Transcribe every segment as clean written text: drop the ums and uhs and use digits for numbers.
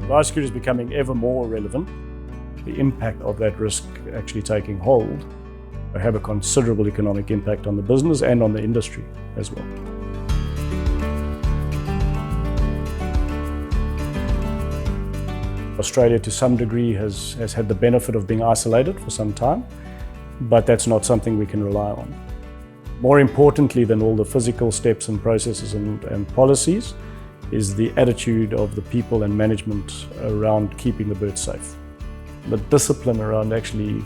Biosecurity is becoming ever more relevant. The impact of that risk actually taking hold will have a considerable economic impact on the business and on the industry as well. Australia to some degree has had the benefit of being isolated for some time, but that's not something we can rely on. More importantly than all the physical steps and processes and policies is the attitude of the people and management around keeping the birds safe. The discipline around actually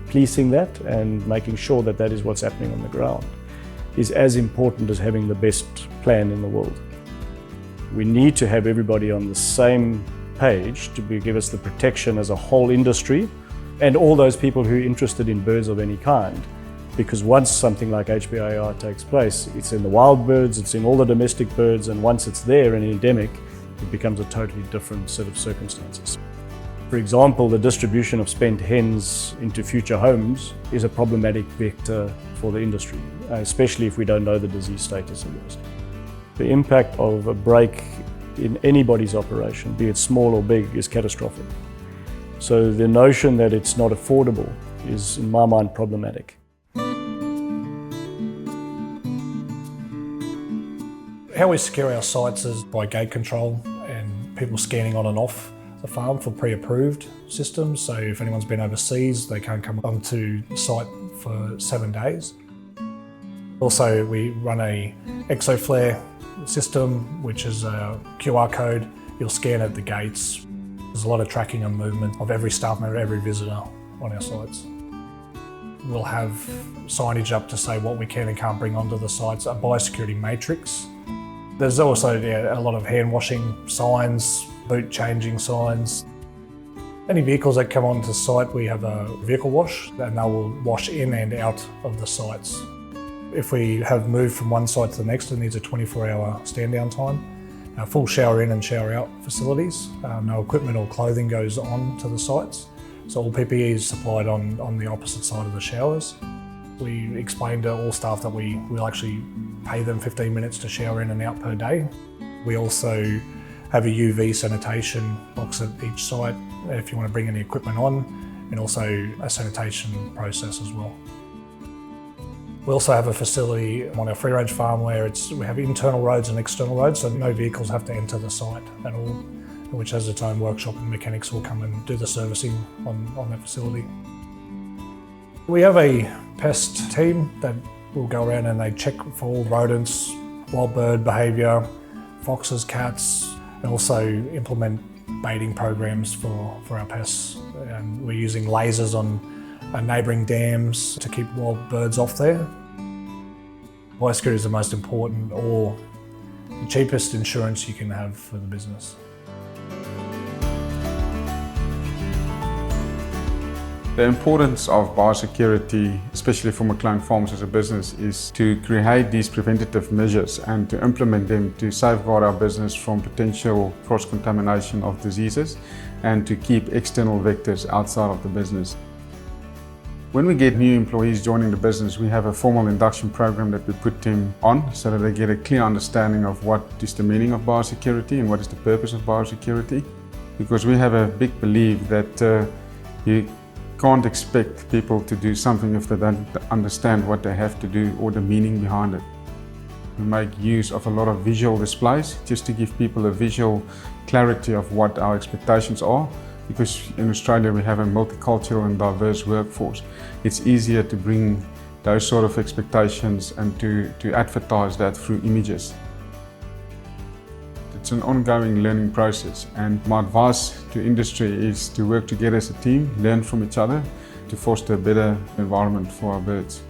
policing that and making sure that that is what's happening on the ground is as important as having the best plan in the world. We need to have everybody on the same page to give us the protection as a whole industry and all those people who are interested in birds of any kind. Because once something like HPAR takes place, it's in the wild birds, it's in all the domestic birds, and once it's there and endemic, it becomes a totally different set of circumstances. For example, the distribution of spent hens into future homes is a problematic vector for the industry, especially if we don't know the disease status of those. The impact of a break in anybody's operation, be it small or big, is catastrophic. So the notion that it's not affordable is, in my mind, problematic. How we secure our sites is by gate control and people scanning on and off the farm for pre-approved systems. So if anyone's been overseas, they can't come onto the site for 7 days. Also, we run a ExoFlare system, which is a QR code. You'll scan at the gates. There's a lot of tracking and movement of every staff member, every visitor on our sites. We'll have signage up to say what we can and can't bring onto the sites, a biosecurity matrix. There's also a lot of hand washing signs, boot changing signs. Any vehicles that come onto site, we have a vehicle wash and they will wash in and out of the sites. If we have moved from one site to the next, it needs a 24-hour stand down time. Full shower in and shower out facilities. No equipment or clothing goes on to the sites. So all PPE is supplied on the opposite side of the showers. We explain to all staff that we will actually pay them 15 minutes to shower in and out per day. We also have a UV sanitation box at each site if you want to bring any equipment on, and also a sanitation process as well. We also have a facility on our free-range farm where we have internal roads and external roads, so no vehicles have to enter the site at all, which has its own workshop and mechanics will come and do the servicing on that facility. We have a pest team that will go around and they check for all rodents, wild bird behaviour, foxes, cats, and also implement baiting programs for our pests. And we're using lasers on neighbouring dams to keep wild birds off there. Biosecurity is the most important or the cheapest insurance you can have for the business. The importance of biosecurity, especially for McLean Farms as a business, is to create these preventative measures and to implement them to safeguard our business from potential cross-contamination of diseases and to keep external vectors outside of the business. When we get new employees joining the business, we have a formal induction program that we put them on so that they get a clear understanding of what is the meaning of biosecurity and what is the purpose of biosecurity. Because we have a big belief that you can't expect people to do something if they don't understand what they have to do or the meaning behind it. We make use of a lot of visual displays just to give people a visual clarity of what our expectations are. Because in Australia we have a multicultural and diverse workforce. It's easier to bring those sort of expectations and to advertise that through images. It's an ongoing learning process, and my advice to industry is to work together as a team, learn from each other to foster a better environment for our birds.